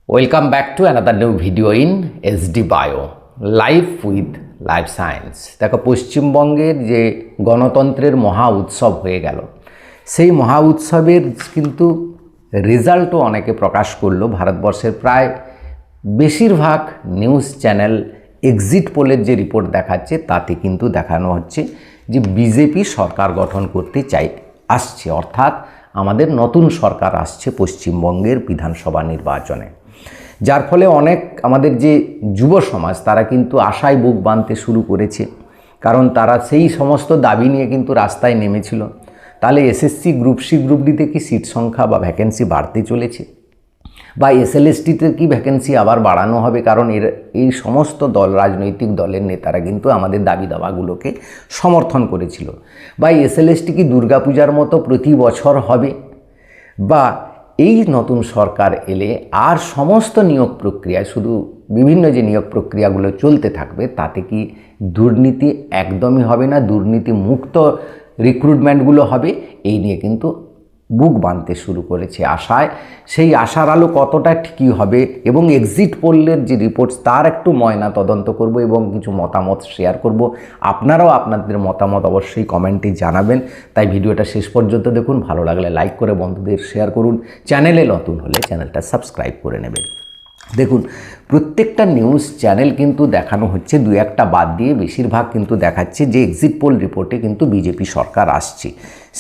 Welcome back to another new video in SD Bio, Life with Life Science। দেখো পশ্চিমবঙ্গের যে গণতন্ত্রের মহা উৎসব হয়ে গেল, সেই মহা উৎসবের কিন্তু রেজাল্টও অনেকে প্রকাশ করলো। ভারতবর্ষের প্রায় বেশিরভাগ নিউজ চ্যানেল এক্সিট পোলের যে রিপোর্ট দেখাচ্ছে তাতে কিন্তু দেখানো হচ্ছে যে বিজেপি সরকার গঠন করতে আসছে, অর্থাৎ আমাদের নতুন সরকার আসছে পশ্চিমবঙ্গের বিধানসভা নির্বাচনে। যার ফলে অনেক আমাদের যে যুব সমাজ তারা কিন্তু আশায় বুক বাঁধতে শুরু করেছে, কারণ তারা সেই সমস্ত দাবি নিয়ে কিন্তু রাস্তায় নেমেছিল। তাহলে এসএসসি গ্রুপ সি গ্রুপ ডিতে কি সিট সংখ্যা বা ভ্যাকেন্সি বাড়তে চলেছে, বা এসএলএসটিতে কি ভ্যাকেন্সি আবার বাড়ানো হবে? কারণ এই সমস্ত রাজনৈতিক দলের নেতারা কিন্তু আমাদের দাবি দাওয়াগুলোকে সমর্থন করেছিল। বা এসএলএসটি কি দুর্গাপূজার মতো প্রতি বছর হবে, বা এই নতুন সরকার এলে আর সমস্ত নিয়োগ প্রক্রিয়ায় শুধু বিভিন্ন যে নিয়োগ প্রক্রিয়াগুলো চলতে থাকবে তাতে কি দুর্নীতি একদমই হবে না, দুর্নীতি মুক্ত রিক্রুটমেন্টগুলো হবে? এই নিয়ে কিন্তু বুক বাঁধতে শুরু করেছে আশায়। সেই আশার আলো কতটা ঠিকই হবে এবং এক্সিট পোলের যে রিপোর্টস তার একটু ময়না তদন্ত করব এবং কিছু মতামত শেয়ার করব। আপনারাও আপনাদের মতামত অবশ্যই কমেন্টে জানাবেন, তাই ভিডিওটা শেষ পর্যন্ত দেখুন। ভালো লাগলে লাইক করে বন্ধুদের শেয়ার করুন, চ্যানেলে নতুন হলে চ্যানেলটা সাবস্ক্রাইব করে নেবেন। দেখুন, প্রত্যেকটা নিউজ চ্যানেল কিন্তু দেখানো হচ্ছে, দু একটা বাদ দিয়ে বেশিরভাগ কিন্তু দেখাচ্ছে যে এক্সিট পোল রিপোর্টে কিন্তু বিজেপি সরকার আসছে।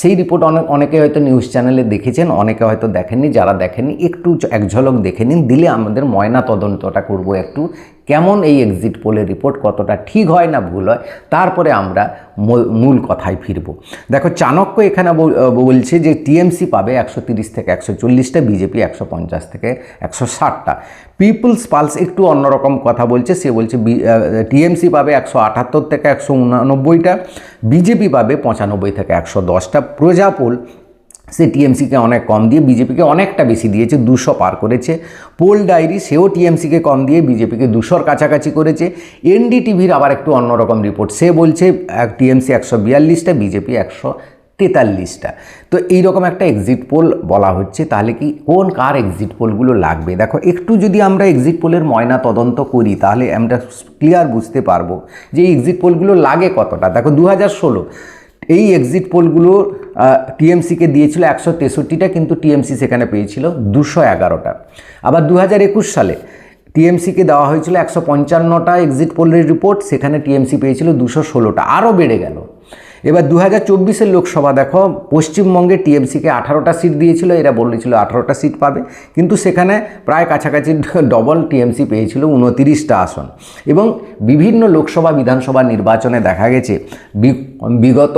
সেই রিপোর্ট অনেকে হয়তো নিউজ চ্যানেলে দেখেছেন, অনেকে হয়তো দেখেননি। যারা দেখেননি একটু এক ঝলক দেখে নিন, দিলে আমাদের ময়না তদন্তটা করব একটু, কেমন এই এক্সিট পোলের রিপোর্ট কতটা ঠিক হয় না ভুল হয়, তারপরে আমরা মূল কথায় ফিরব। দেখো, চাণক্য এখানে বলছে যে টিএমসি পাবে 130 থেকে 140টা, বিজেপি 150 থেকে 160টা। পিপলস পালস একটু অন্যরকম কথা বলছে, সে বলছে টিএমসি পাবে 178 থেকে 189টা, বিজেপি পাবে 95 থেকে 110টা। প্রজাপোল সে টিএমসিকে অনেক কম দিয়ে বিজেপিকে অনেকটা বেশি দিয়েছে, 200 পার করেছে। পোল ডায়েরি সেও টিএমসিকে কম দিয়ে বিজেপিকে 200-র কাছাকাছি করেছে। এনডিটিভির আবার একটু অন্যরকম রিপোর্ট, সে বলছে টিএমসি 142টা, বিজেপি 143টা। তো এইরকম একটা এক্সিট পোল বলা হচ্ছে। তাহলে কি কোন কার এক্সিট পোলগুলো লাগবে? দেখো, একটু যদি আমরা এক্সিট পোলের ময়না তদন্ত করি তাহলে আমরা ক্লিয়ার বুঝতে পারবো যে এই এক্সিট পোলগুলো লাগে কতটা। দেখো, 2016 এই এক্সিট পোলগুলো টিএমসিকে দিয়েছিল 163টা, কিন্তু টিএমসি সেখানে পেয়েছিল 211টা। আবার 2021 সালে টিএমসিকে দেওয়া হয়েছিল 155টা এক্সিট পোলের রিপোর্ট, সেখানে টিএমসি পেয়েছিল 216টা, আরও বেড়ে গেল। এবার 2024-এর লোকসভা দেখো, পশ্চিমবঙ্গে টিএমসিকে 18টা সিট দিয়েছিল, এরা বলেছিল 18টা সিট পাবে, কিন্তু সেখানে প্রায় কাছাকাছি ডবল টিএমসি পেয়েছিল 29টা আসন। এবং বিভিন্ন লোকসভা বিধানসভা নির্বাচনে দেখা গেছে বিগত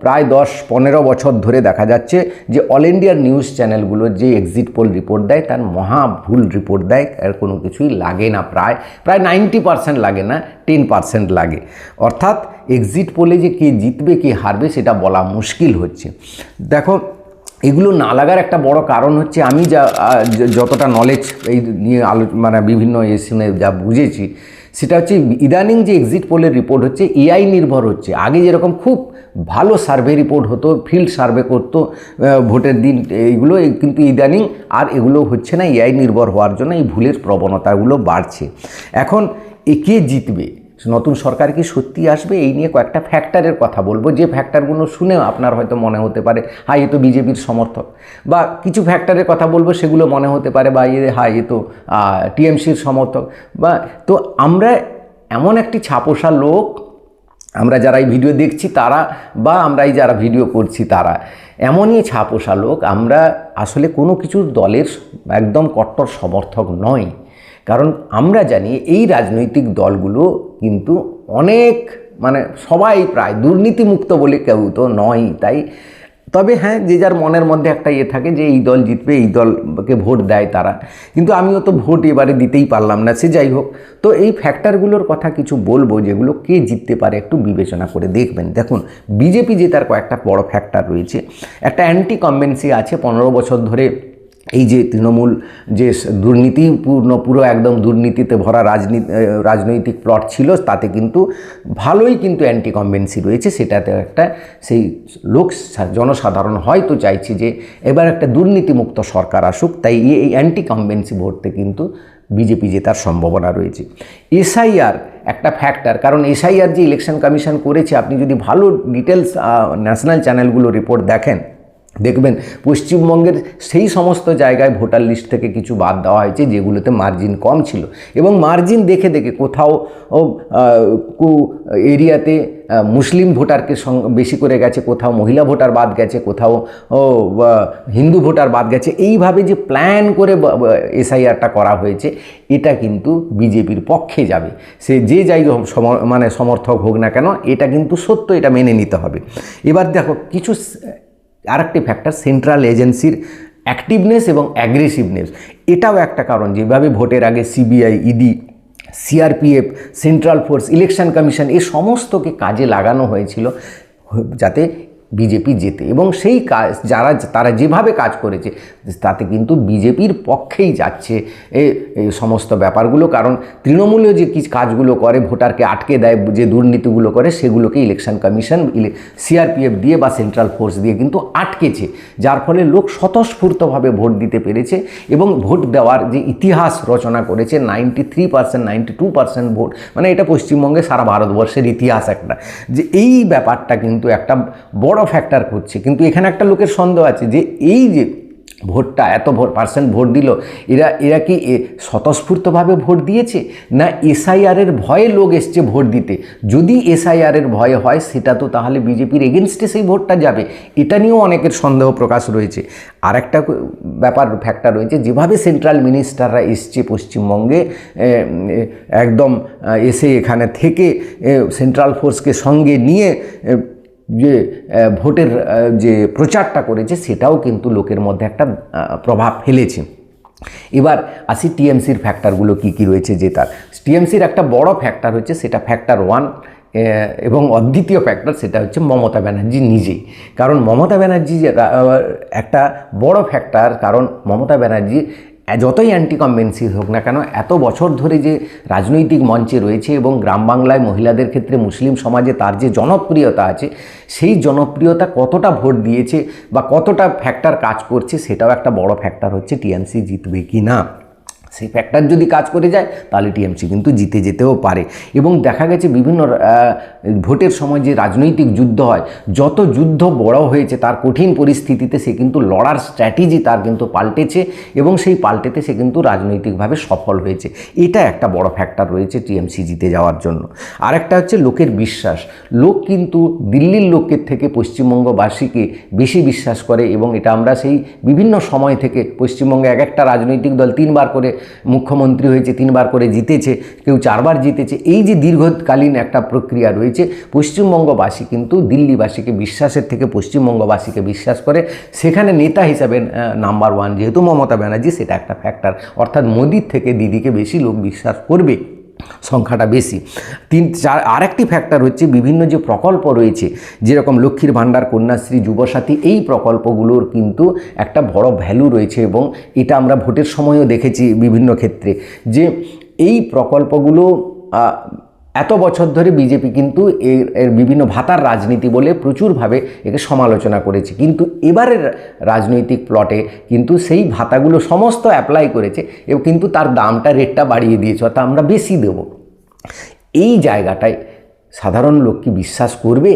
প্রায় 10-15 বছর ধরে দেখা যাচ্ছে যে অল ইন্ডিয়ার নিউজ চ্যানেলগুলোর যে এক্সিট পোল রিপোর্ট দেয় তার মহা ভুল রিপোর্ট দেয়, এর কোনো কিছুই লাগে না। প্রায় 90% লাগে না, 10% লাগে। অর্থাৎ এক্সিট পোলে যে কে জিতবে কে হারবে সেটা বলা মুশকিল হচ্ছে। দেখো, এগুলো না লাগার একটা বড় কারণ হচ্ছে, আমি যতটা নলেজ এই নিয়ে মানে বিভিন্ন শুনে যা বুঝেছি, সেটা হচ্ছে ইদানিং যে এক্সিট পোলের রিপোর্ট হচ্ছে এআই নির্ভর হচ্ছে। আগে যেরকম খুব ভালো সার্ভে রিপোর্ট হতো, ফিল্ড সার্ভে করতো ভোটের দিন, এইগুলো কিন্তু ইদানিং আর এগুলো হচ্ছে না। এআই নির্ভর হওয়ার জন্য এই ভুলের প্রবণতাগুলো বাড়ছে। এখন কে জিতবে, নতুন সরকার কি সত্যি আসবে, এই নিয়ে কয়েকটা ফ্যাক্টরের কথা বলবো, যে ফ্যাক্টরগুলো শুনে আপনার হয়তো মনে হতে পারে হ্যাঁ এ তো বিজেপির সমর্থক, বা কিছু ফ্যাক্টরের কথা বলবো সেগুলো মনে হতে পারে বা হ্যাঁ এ তো টিএমসির সমর্থক। বা তো আমরা এমন একটি ছাপোষা লোক, আমরা যারা এই ভিডিও দেখছি তারা, বা আমরা এই যারা ভিডিও করছি তারা এমনই ছাপোষা লোক, আমরা আসলে কোনো কিছু দলের একদম কট্টর সমর্থক নয়। কারণ আমরা জানি এই রাজনৈতিক দলগুলো কিন্তু অনেক মানে সবাই প্রায় দুর্নীতিমুক্ত বলে কেউ তো নয়। তাই তবে হ্যাঁ, যে যার মনের মধ্যে একটা থাকে যে এই দল জিতবে, এই দলকে ভোট দেয় তারা, কিন্তু আমিও তো ভোট এবারে দিতেই পারলাম না, সে যাই হোক। তো এই ফ্যাক্টরগুলোর কথা কিছু বলবো যেগুলো কে জিততে পারে একটু বিবেচনা করে দেখবেন। দেখুন, বিজেপি জেতার কয়েকটা বড় ফ্যাক্টর রয়েছে। একটা অ্যান্টি কমবেন্সি আছে, 15 বছর ধরে এই যে তৃণমূল যে দুর্নীতিপূর্ণ পুরো একদম দুর্নীতিতে ভরা রাজনৈতিক প্লট ছিল, তাতে কিন্তু ভালোই কিন্তু অ্যান্টি কমবেন্সি রয়েছে। সেটাতে একটা সেই জনসাধারণ হয়তো চাইছে যে এবার একটা দুর্নীতিমুক্ত সরকার আসুক, তাই এই অ্যান্টি কমবেন্সি ভোটে কিন্তু বিজেপি জেতার সম্ভাবনা রয়েছে। এসআইআর একটা ফ্যাক্টর, কারণ এসআইআর যে ইলেকশন কমিশন করেছে, আপনি যদি ভালো ডিটেলস ন্যাশনাল চ্যানেলগুলো রিপোর্ট দেখেন, দেখবেন পশ্চিমবঙ্গের সেই সমস্ত জায়গায় ভোটার লিস্ট থেকে কিছু বাদ দেওয়া হয়েছে যেগুলোতে মার্জিন কম ছিল, এবং মার্জিন দেখে দেখে কোথাও এরিয়াতে মুসলিম ভোটারকে বেশি করে গেছে, কোথাও মহিলা ভোটার বাদ গেছে, কোথাও হিন্দু ভোটার বাদ গেছে। এইভাবে যে প্ল্যান করে এসআইআরটা করা হয়েছে, এটা কিন্তু বিজেপির পক্ষে যাবে। সে যে যাই মানে সমর্থক হোক না কেন, এটা কিন্তু সত্য, এটা মেনে নিতে হবে। এবার দেখো কিছু আরেকটি ফ্যাক্টর, সেন্ট্রাল এজেন্সির অ্যাক্টিভনেস এবং অ্যাগ্রেসিভনেস, এটাও একটা কারণ। যেভাবে ভোটের আগে CBI, ED, CRPF, central force, election commission এ সমস্তকে কাজে লাগানো হয়েছিল যাতে বিজেপি জেতে, এবং সেই কাজ তারা যেভাবে কাজ করেছে তাতে কিন্তু বিজেপির পক্ষেই যাচ্ছে এই সমস্ত ব্যাপারগুলো। কারণ তৃণমূলেও যে কাজগুলো করে, ভোটারকে আটকে দেয়, যে দুর্নীতিগুলো করে, সেগুলোকে ইলেকশন কমিশন সিআরপিএফ দিয়ে বা সেন্ট্রাল ফোর্স দিয়ে কিন্তু আটকেছে, যার ফলে লোক স্বতঃস্ফূর্তভাবে ভোট দিতে পেরেছে। এবং ভোট দেওয়ার যে ইতিহাস রচনা করেছে, 93%, 92% ভোট, মানে এটা পশ্চিমবঙ্গে সারা ভারতবর্ষের ইতিহাস একটা, যে এই ব্যাপারটা কিন্তু একটা বড় ফ্যাক্টর করছে। কিন্তু এখানে একটা লোকের সন্দেহ আছে যে এই যে ভোটটা এত পার্সেন্ট ভোট দিল, এরা কি স্বতঃস্ফূর্তভাবে ভোট দিয়েছে, না এসআইআরের ভয়ে লোক এসছে ভোট দিতে? যদি এসআইআরের ভয়ে হয়, সেটা তো তাহলে বিজেপির এগেনস্টে সেই ভোটটা যাবে, এটা নিয়েও অনেকের সন্দেহ প্রকাশ রয়েছে। আর একটা ব্যাপার ফ্যাক্টর রয়েছে, যেভাবে সেন্ট্রাল মিনিস্টাররা এসছে পশ্চিমবঙ্গে, একদম এসে এখানে থেকে সেন্ট্রাল ফোর্সকে সঙ্গে নিয়ে যে ভোটের যে প্রচারটা করেছে, সেটাও কিন্তু লোকের মধ্যে একটা প্রভাব ফেলেছে। এবার আসি টিএমসির ফ্যাক্টরগুলো কী কী রয়েছে জেতার। টিএমসির একটা বড় ফ্যাক্টর হচ্ছে, সেটা ফ্যাক্টর 1, এবং অদ্বিতীয় ফ্যাক্টর সেটা হচ্ছে মমতা ব্যানার্জি নিজেই। কারণ মমতা ব্যানার্জি একটা বড় ফ্যাক্টর, কারণ মমতা ব্যানার্জি যতই অ্যান্টি কমবেন্সি হোক না কেন, এত বছর ধরে যে রাজনৈতিক মঞ্চে রয়েছে এবং গ্রাম বাংলায় মহিলাদের ক্ষেত্রে মুসলিম সমাজে তার যে জনপ্রিয়তা আছে, সেই জনপ্রিয়তা কতটা ভোট দিয়েছে বা কতটা ফ্যাক্টর কাজ করছে, সেটাও একটা বড় ফ্যাক্টর হচ্ছে টিএমসি জিতবে কি না। সেই ফ্যাক্টর যদি কাজ করে যায়, তাহলে টিএমসি কিন্তু জিতে যেতেও পারে। এবং দেখা গেছে বিভিন্ন ভোটের সময় যে রাজনৈতিক যুদ্ধ হয়, যত যুদ্ধ বড় হয়েছে, তার কঠিন পরিস্থিতিতে সে কিন্তু লড়ার স্ট্র্যাটেজি তার কিন্তু পাল্টেছে, এবং সেই পাল্টেতে সে কিন্তু রাজনৈতিকভাবে সফল হয়েছে। এটা একটা বড় ফ্যাক্টর রয়েছে টিএমসি জিতে যাওয়ার জন্য। আরেকটা হচ্ছে লোকের বিশ্বাস। লোক কিন্তু দিল্লির লোকের থেকে পশ্চিমবঙ্গবাসীকে বেশি বিশ্বাস করে, এবং এটা আমরা সেই বিভিন্ন সময় থেকে, পশ্চিমবঙ্গে এক একটা রাজনৈতিক দল 3 বার করে মুখ্যমন্ত্রী হয়েছে, 3 বার করে জিতেছে, কেউ 4 বার জিতেছে। এই যে দীর্ঘকালীন একটা প্রক্রিয়া রয়েছে, পশ্চিমবঙ্গবাসী কিন্তু দিল্লিবাসীকে বিশ্বাসের থেকে পশ্চিমবঙ্গবাসীকে বিশ্বাস করে। সেখানে নেতা হিসাবে নাম্বার 1 যেহেতু মমতা ব্যানার্জি, সেটা একটা ফ্যাক্টর। অর্থাৎ মোদির থেকে দিদিকে বেশি লোক বিশ্বাস করবে, সংখ্যাটা বেশি। 3-4 আরেকটি ফ্যাক্টর হচ্ছে বিভিন্ন যে প্রকল্প রয়েছে, যেরকম লক্ষ্মীর ভাণ্ডার, কন্যাশ্রী, যুবসাথী, এই প্রকল্পগুলোর কিন্তু একটা বড় ভ্যালু রয়েছে, এবং এটা আমরা ভোটের সময়ও দেখেছি বিভিন্ন ক্ষেত্রে, যে এই প্রকল্পগুলো এত বছর ধরে বিজেপি কিন্তু এর বিভিন্ন ভাতার রাজনীতি বলে প্রচুরভাবে একে সমালোচনা করেছে, কিন্তু এবারের রাজনৈতিক প্লটে কিন্তু সেই ভাতাগুলো সমস্ত অ্যাপ্লাই করেছে, এবং কিন্তু তার দামটা, রেটটা বাড়িয়ে দিয়েছে, অর্থাৎ আমরা বেশি দেব। এই জায়গাটায় সাধারণ লোক কি বিশ্বাস করবে?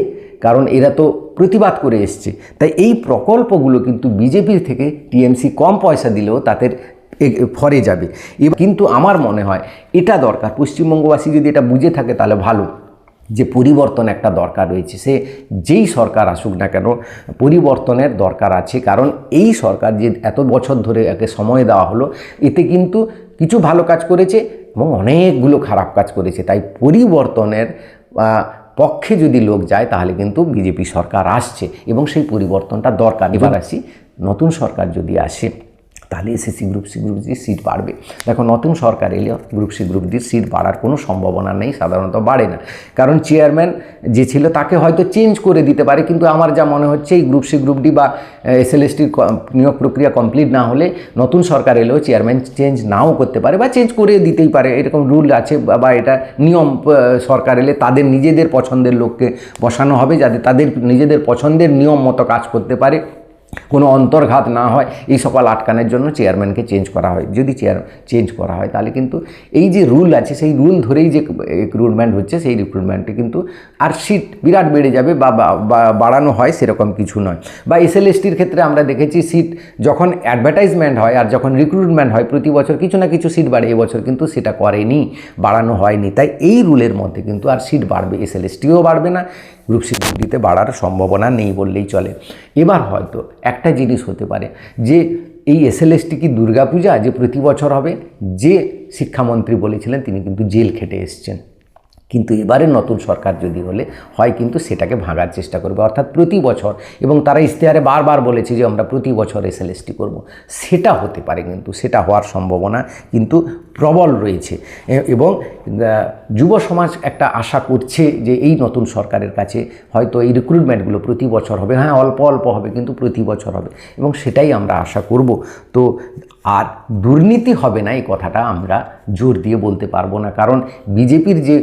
কারণ এরা তো প্রতিবাদ করে এসছে। তাই এই প্রকল্পগুলো কিন্তু বিজেপির থেকে টিএমসি কম পয়সা দিলেও তাদের ফরে যাবে। কিন্তু আমার মনে হয় এটা দরকার, পশ্চিমবঙ্গবাসী যদি এটা বুঝে থাকে তাহলে ভালো, যে পরিবর্তন একটা দরকার রয়েছে। সে যেই সরকার আসুক না কেন, পরিবর্তনের দরকার আছে। কারণ এই সরকার যে এত বছর ধরে একে সময় দেওয়া হলো, এতে কিন্তু কিছু ভালো কাজ করেছে এবং অনেকগুলো খারাপ কাজ করেছে। তাই পরিবর্তনের পক্ষে যদি লোক যায়, তাহলে কিন্তু বিজেপি সরকার আসছে এবং সেই পরিবর্তনটা দরকার। এবার আসি, নতুন সরকার যদি আসে, তাহলে এসএসসি গ্রুপ সি গ্রুপ ডির সিট বাড়বে। দেখো নতুন সরকার এলে গ্রুপ সি গ্রুপ ডির সিট বাড়ার কোনো সম্ভাবনা নেই, সাধারণত বাড়ে না, কারণ চেয়ারম্যান যে ছিল তাকে হয়তো চেঞ্জ করে দিতে পারে, কিন্তু আমার যা মনে হচ্ছে এই গ্রুপ সি গ্রুপ ডি বা এসএলএসটির নিয়োগ প্রক্রিয়া কমপ্লিট না হলে নতুন সরকার এলেও চেয়ারম্যান চেঞ্জ নাও করতে পারে বা চেঞ্জ করে দিতেই পারে, এরকম রুল আছে বা এটা নিয়ম। সরকার এলে তাদের নিজেদের পছন্দের লোককে বসানো হবে যাতে তাদের নিজেদের পছন্দের নিয়ম মতো কাজ করতে পারে, কোনো অন্তর্ঘাত না হয়, এই সকল আটকানোর জন্য চেয়ারম্যানকে চেঞ্জ করা হয়। যদি চেঞ্জ করা হয় তাহলে কিন্তু এই যে রুল আছে সেই রুল ধরেই যে রিক্রুটমেন্ট হচ্ছে সেই রিক্রুটমেন্টে কিন্তু আর সিট বিরাট বেড়ে যাবে বা বাড়ানো হয় সেরকম কিছু নয়। বা এসএলএসটির ক্ষেত্রে আমরা দেখেছি সিট যখন অ্যাডভার্টাইজমেন্ট হয় আর যখন রিক্রুটমেন্ট হয় প্রতি বছর কিছু না কিছু সিট বাড়ে, এবছর কিন্তু সেটা করেনি, বাড়ানো হয়নি। তাই এই রুলের মধ্যে কিন্তু আর সিট বাড়বে, এসএলএসটিও বাড়বে না, গ্রুপ সি গ্রুপ ডিতে বাড়ার সম্ভাবনা নেই বললেই চলে। এবার হয়তো একটা জিনিস হতে পারে যে এই এসএলএসটি কি দুর্গাপূজা যে প্রতি বছর হবে? যে শিক্ষামন্ত্রী বলেছিলেন তিনি কিন্তু জেল খেটে এসছেন, কিন্তু এবারে নতুন সরকার যদি হলে হয় কিন্তু সেটাকে ভাঙার চেষ্টা করবে, অর্থাৎ প্রতি বছর, এবং তারা ইশতেহারে বারবার বলেছে যে আমরা প্রতি বছর এসএলএসটি করব, সেটা হতে পারে, কিন্তু সেটা হওয়ার সম্ভাবনা কিন্তু প্রবল রয়েছে। এবং যুব সমাজ একটা আশা করছে যে এই নতুন সরকারের কাছে হয়তো এই রিক্রুটমেন্টগুলো প্রতি বছর হবে, হ্যাঁ অল্প অল্প হবে কিন্তু প্রতি বছর হবে, এবং সেটাই আমরা আশা করব। তো আর দুর্নীতি হবে না এই কথাটা আমরা জোর দিয়ে বলতে পারবো না, কারণ বিজেপির যে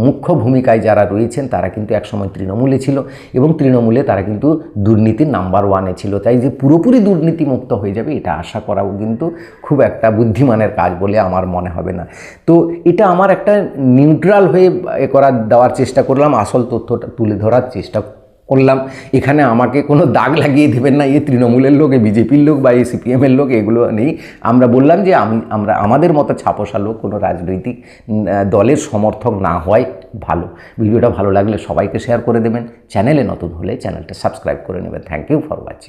মুখ্য ভূমিকায় যারা রয়েছেন তারা কিন্তু একসময় তৃণমূলে ছিল এবং তৃণমূলে তারা কিন্তু দুর্নীতির নাম্বার ওয়ানে ছিল। তাই যে পুরোপুরি দুর্নীতিমুক্ত হয়ে যাবে এটা আশা করাও কিন্তু খুব একটা বুদ্ধিমানের কাজ বলে আমার মনে হবে না। তো এটা আমার একটা নিউট্রাল হয়ে দেওয়ার চেষ্টা করলাম, আসল তথ্যটা তুলে ধরার চেষ্টা করলাম। এখানে আমাকে কোনো দাগ লাগিয়ে দেবেন না, এ তৃণমূলের লোক, এ বিজেপির লোক বা এ সিপিএমের লোক, এগুলো নেই। আমরা বললাম যে আমরা আমাদের মতো ছাপোষা লোক কোনো রাজনৈতিক দলের সমর্থক না হওয়াই ভালো। ভিডিওটা ভালো লাগলে সবাইকে শেয়ার করে দেবেন, চ্যানেলে নতুন হলে চ্যানেলটা সাবস্ক্রাইব করে নেবেন। Thank you for watching.